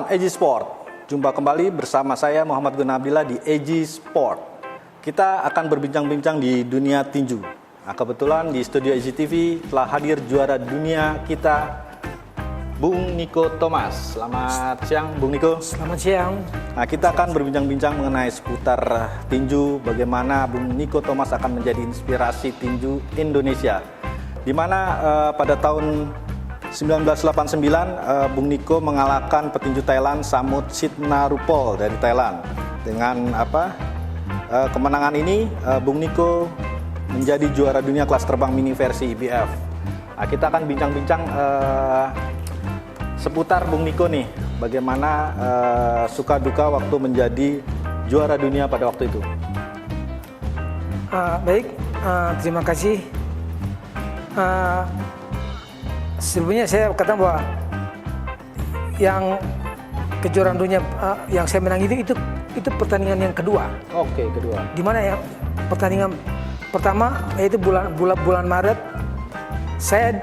Salam EJ Sport. Jumpa kembali bersama saya Muhammad Gunabila di EJ Sport. Kita akan berbincang-bincang di dunia tinju. Nah, kebetulan di studio EJ TV telah hadir juara dunia kita, Bung Niko Thomas. Selamat siang, Bung Niko. Selamat siang. Nah, kita akan berbincang-bincang mengenai seputar tinju, bagaimana Bung Niko Thomas akan menjadi inspirasi tinju Indonesia. Di mana pada tahun 1989 Bung Niko mengalahkan petinju Thailand Samut Sitnarupol dari Thailand. Dengan kemenangan ini Bung Niko menjadi juara dunia kelas terbang mini versi IBF. Nah, kita akan bincang-bincang seputar Bung Niko nih, bagaimana suka duka waktu menjadi juara dunia pada waktu itu. Baik, terima kasih. Sebelumnya saya katakan bahwa yang kejuaraan dunia yang saya menang itu pertandingan yang kedua. Oke, kedua. Di mana yang pertandingan pertama yaitu bulan Maret saya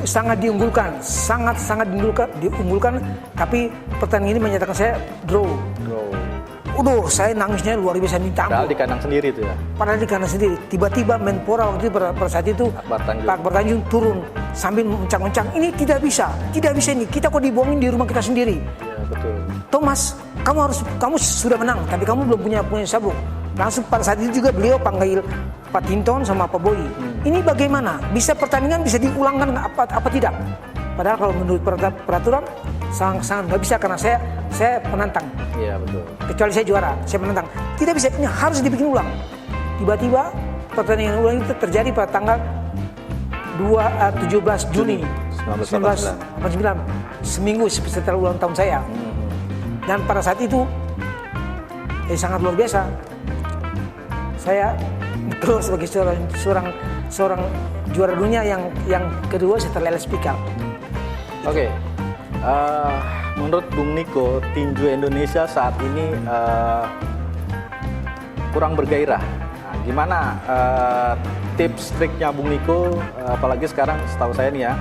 sangat diunggulkan, sangat diunggulkan, tapi pertandingan ini menyatakan saya draw. Saya nangisnya luar biasa minta ampun. Padahal di kandang sendiri itu ya? Padahal di kandang sendiri. Tiba-tiba Menpora waktu itu pada saat itu Pak Akbar Tanjung turun sambil mencang-mencang. Ini tidak bisa ini. Kita kok dibohongin di rumah kita sendiri. Iya, betul. Thomas, kamu sudah menang, tapi kamu belum punya sabuk. Langsung pada saat itu juga beliau panggil Pak Tinton sama Pak Boy. Ini bagaimana? Pertandingan bisa diulangkan apa tidak? Padahal kalau menurut peraturan sangat nggak bisa karena saya penantang. Iya, betul. Kecuali saya juara, saya menantang. Tidak bisa, ini harus dibikin ulang. Tiba-tiba pertandingan ulang itu terjadi pada tanggal 17 Juni 1989, seminggu setelah ulang tahun saya. Dan pada saat itu sangat luar biasa. Saya keluar sebagai seorang juara dunia yang kedua setelah LS Pikal. Oke. Menurut Bung Niko, tinju Indonesia saat ini kurang bergairah. Nah, gimana tips triknya Bung Niko, apalagi sekarang setahu saya nih ya,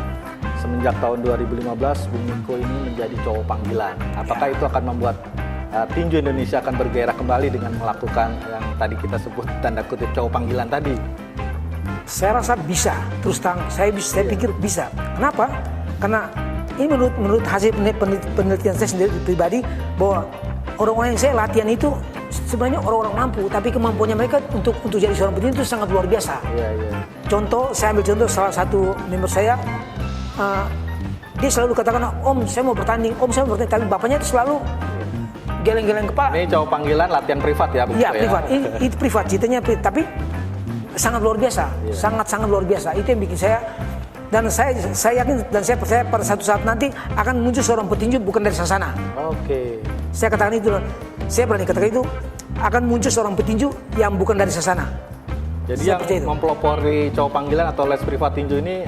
semenjak tahun 2015 Bung Niko ini menjadi cowok panggilan. Apakah itu akan membuat tinju Indonesia akan bergairah kembali dengan melakukan yang tadi kita sebut tanda kutip cowok panggilan tadi? Saya rasa bisa, terus terang saya pikir bisa. Kenapa? Karena ini menurut hasil penelitian saya sendiri pribadi bahwa orang-orang yang saya latihan itu sebenarnya orang-orang mampu, tapi kemampuannya mereka untuk jadi seorang petinju itu sangat luar biasa. Iya. Contoh, saya ambil contoh salah satu member saya, dia selalu katakan, Om saya mau bertanding, tapi bapaknya itu selalu geleng-geleng kepala. Ini cowok panggilan latihan privat ya, Bung? Iya, privat. Itu privat, ceritanya tapi sangat luar biasa, sangat luar biasa. Itu yang bikin saya. Dan saya yakin dan saya percaya pada satu saat nanti akan muncul seorang petinju bukan dari Sasana. Oke. Saya katakan itu, saya berani katakan itu akan muncul seorang petinju yang bukan dari Sasana. Jadi saya yang mempelopori cowok panggilan atau les privat tinju ini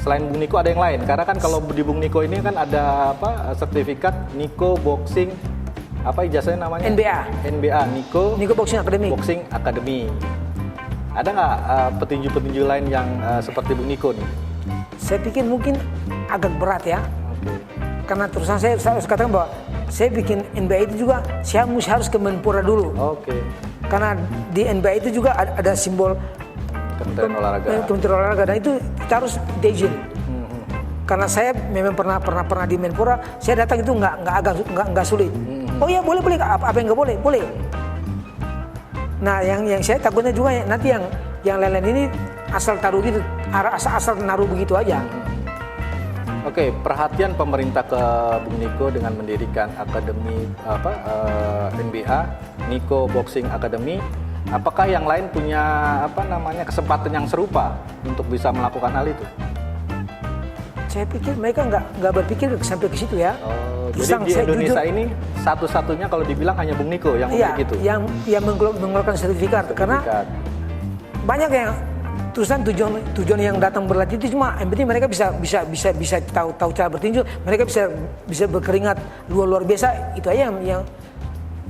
selain Bung Niko ada yang lain. Karena kan kalau di Bung Niko ini kan ada sertifikat Niko Boxing ijazahnya namanya? NBA Niko Boxing Academy. Boxing Academy. Ada nggak petinju-petinju lain yang seperti Bung Niko nih? Saya pikir mungkin agak berat ya. Okay. Karena terusan saya harus katakan bahwa saya bikin NBA itu juga saya harus ke Menpora dulu. Okay. Karena di NBA itu juga ada simbol Kementerian Olahraga dan itu kita harus diizin. Karena saya memang pernah di Menpora, saya datang itu nggak sulit. Oh ya boleh apa yang nggak boleh? Boleh. Nah, yang saya takutnya juga nanti yang lain-lain ini asal taruh gitu, asal naruh begitu aja. Oke, perhatian pemerintah ke Bung Niko dengan mendirikan akademi NBA Niko Boxing Academy. Apakah yang lain punya kesempatan yang serupa untuk bisa melakukan hal itu? Saya pikir mereka nggak berpikir sampai ke situ ya. Jadi di Indonesia ini satu-satunya kalau dibilang hanya Bung Niko yang memiliki itu. Yang mengeluarkan sertifikat. Karena banyak yang terusan tujuan yang datang berlatih itu cuma yang penting mereka bisa tahu cara bertinju, mereka bisa berkeringat luar biasa, itu aja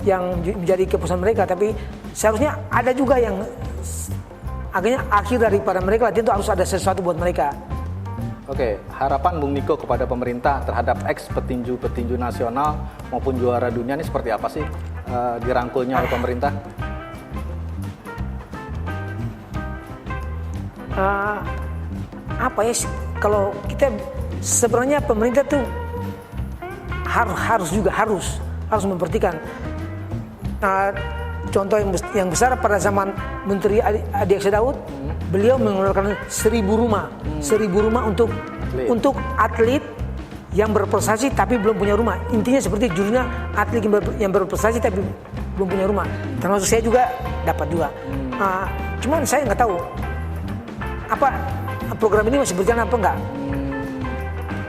yang menjadi kepuasan mereka. Tapi seharusnya ada juga yang akhirnya akhir daripada mereka latihan itu harus ada sesuatu buat mereka. Oke, harapan Bung Niko kepada pemerintah terhadap ex petinju-petinju nasional maupun juara dunia ini seperti apa sih dirangkulnya oleh pemerintah? Apa ya? Kalau kita sebenarnya pemerintah tuh harus memperhatikan. Contoh yang besar pada zaman Menteri Adi Aksa Daud, beliau mengeluarkan 1.000 rumah, 1.000 rumah untuk atlet yang berprestasi tapi belum punya rumah. Intinya seperti judulnya atlet yang berprestasi tapi belum punya rumah. Termasuk saya juga dapat juga. Cuman saya nggak tahu apa program ini masih berjalan apa enggak.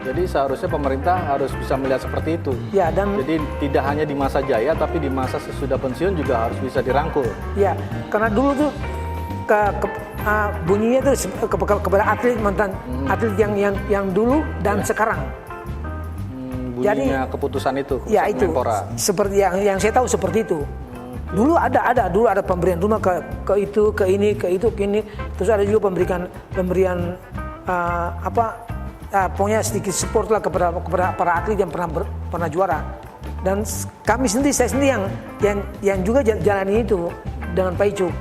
Jadi seharusnya pemerintah harus bisa melihat seperti itu. Ya, dan jadi tidak hanya di masa jaya, tapi di masa sesudah pensiun juga harus bisa dirangkul. Ya, karena dulu tuh bunyinya tuh kepada atlet mantan atlet yang dulu dan sekarang. Bunyinya keputusan itu. Ya itu. Menpora. Seperti yang saya tahu seperti itu. Dulu ada pemberian rumah ke itu, ke ini, ke itu, ke ini. Terus ada juga pemberian pokoknya sedikit support lah kepada para atlet yang pernah juara. Dan saya sendiri yang juga jalani itu dengan Pak Icuk.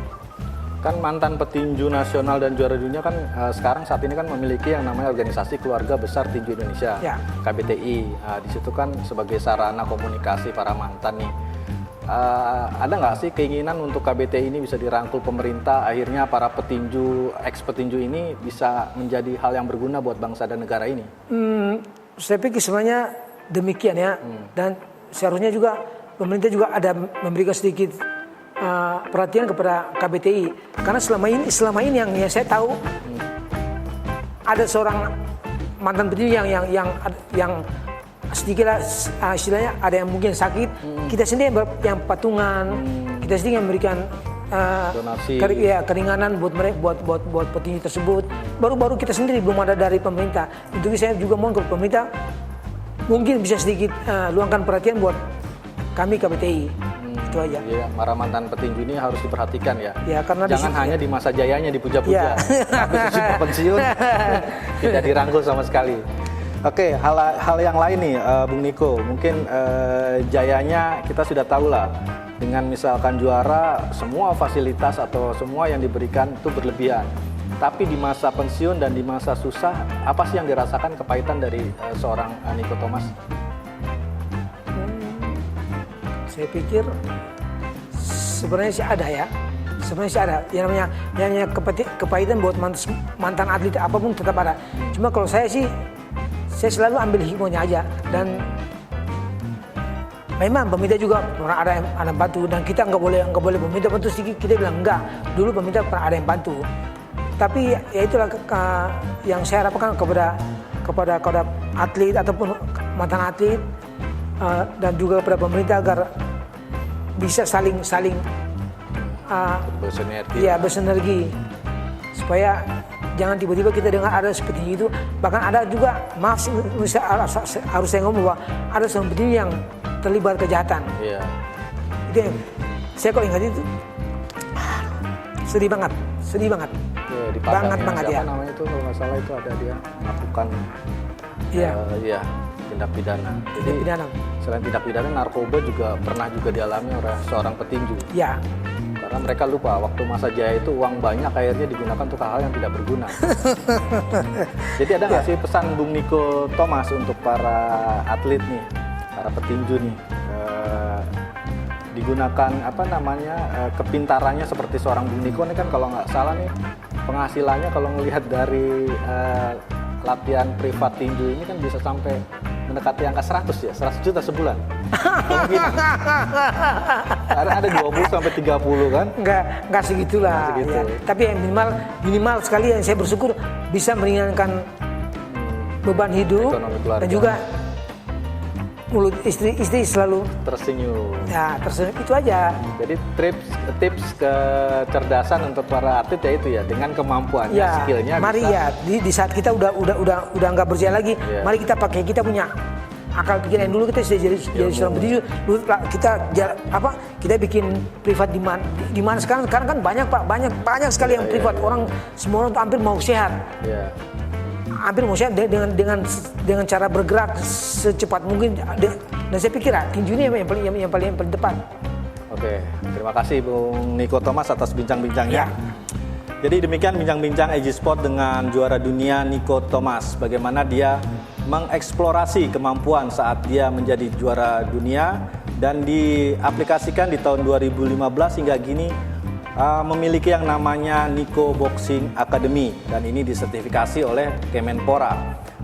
Kan mantan petinju nasional dan juara dunia kan sekarang saat ini kan memiliki yang namanya Organisasi Keluarga Besar Tinju Indonesia, ya. KBTI. Di situ kan sebagai sarana komunikasi para mantan nih. Ada nggak sih keinginan untuk KBTI ini bisa dirangkul pemerintah, akhirnya para petinju, ex petinju ini bisa menjadi hal yang berguna buat bangsa dan negara ini? Saya pikir sebenarnya demikian ya, dan seharusnya juga pemerintah juga ada memberikan sedikit perhatian kepada KBTI, karena selama ini yang saya tahu ada seorang mantan petinju yang sedikit istilahnya ada yang mungkin sakit, kita sendiri yang patungan, kita sendiri yang memberikan donasi, keringanan buat petinju tersebut. Baru kita sendiri, belum ada dari pemerintah. Untuk itu saya juga mohon ke pemerintah mungkin bisa sedikit luangkan perhatian buat kami KBTI. Itu aja. Iya, para mantan petinju ini harus diperhatikan ya. Ya, karena jangan hanya di masa jayanya dipuja-puja, tapi sesudah pensiun tidak dirangkul sama sekali. Oke, hal yang lain nih, Bung Niko, mungkin jayanya kita sudah tahu lah. Dengan misalkan juara, semua fasilitas atau semua yang diberikan itu berlebihan. Tapi di masa pensiun dan di masa susah, apa sih yang dirasakan kepahitan dari seorang Niko Thomas? Saya pikir sebenarnya sih ada ya. Sebenarnya sih ada. Yang namanya kepahitan buat mantan atlet apapun tetap ada. Cuma kalau saya selalu ambil hikmahnya aja, dan memang pemerintah juga pernah ada yang bantu, dan kita nggak boleh pemerintah bantu sedikit kita bilang enggak. Dulu pemerintah pernah ada yang bantu, tapi ya itulah yang saya harapkan kepada atlet ataupun mantan atlet dan juga kepada pemerintah agar bisa saling bersinergi supaya jangan tiba-tiba kita dengar ada seperti itu. Bahkan ada juga, maaf harus saya ngomong bahwa ada seperti yang terlibat kejahatan. Iya. Itu saya kok ingat itu, sedih banget. Ya, di banget ya. Siapa namanya itu kalau nggak salah itu ada dia melakukan tindak pidana. Jadi selain tindak pidana, narkoba juga pernah dialami oleh seorang petinju. Ya. Karena mereka lupa waktu masa jaya itu uang banyak akhirnya digunakan untuk hal yang tidak berguna. Jadi ada nggak sih pesan Bung Niko Thomas untuk para atlet nih, para petinju nih, digunakan kepintarannya seperti seorang Bung Niko ini kan kalau nggak salah nih penghasilannya kalau melihat dari latihan privat tinju ini kan bisa sampai mendekati angka 100 juta sebulan. Mungkin ada 20 sampai 30 kan? Enggak segitulah. Ya. Tapi yang minimal sekali yang saya bersyukur bisa meringankan beban hidup dan juga mulut istri selalu tersenyum. Ya, tersenyum itu aja. Jadi tips kecerdasan untuk para atlet ya itu ya, dengan kemampuannya, ya, skillnya. Mari bisa. Ya, di saat kita udah nggak berjaya lagi, mari kita pakai kita punya akal pikiran yang dulu kita sudah jadi seorang petinju. Dulu kita bikin privat di mana sekarang kan banyak Pak, banyak sekali yang privat. Semua orang tuh hampir mau sehat. Yeah. hampir maksudnya dengan cara bergerak secepat mungkin, dan saya pikir tinju ini yang paling depan. Oke, terima kasih Bung Niko Thomas atas bincang-bincangnya. Ya. Jadi demikian bincang-bincang Eji Sport dengan juara dunia Niko Thomas. Bagaimana dia mengeksplorasi kemampuan saat dia menjadi juara dunia dan diaplikasikan di tahun 2015 hingga gini memiliki yang namanya Niko Boxing Academy, dan ini disertifikasi oleh Kemenpora.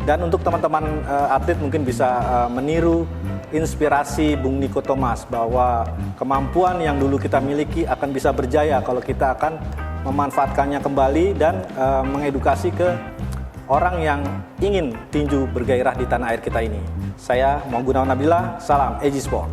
Dan untuk teman-teman atlet mungkin bisa meniru inspirasi Bung Niko Thomas bahwa kemampuan yang dulu kita miliki akan bisa berjaya kalau kita akan memanfaatkannya kembali dan mengedukasi ke orang yang ingin tinju bergairah di tanah air kita ini. Saya Muhammad Gunawan Nabila, salam Eji Sport.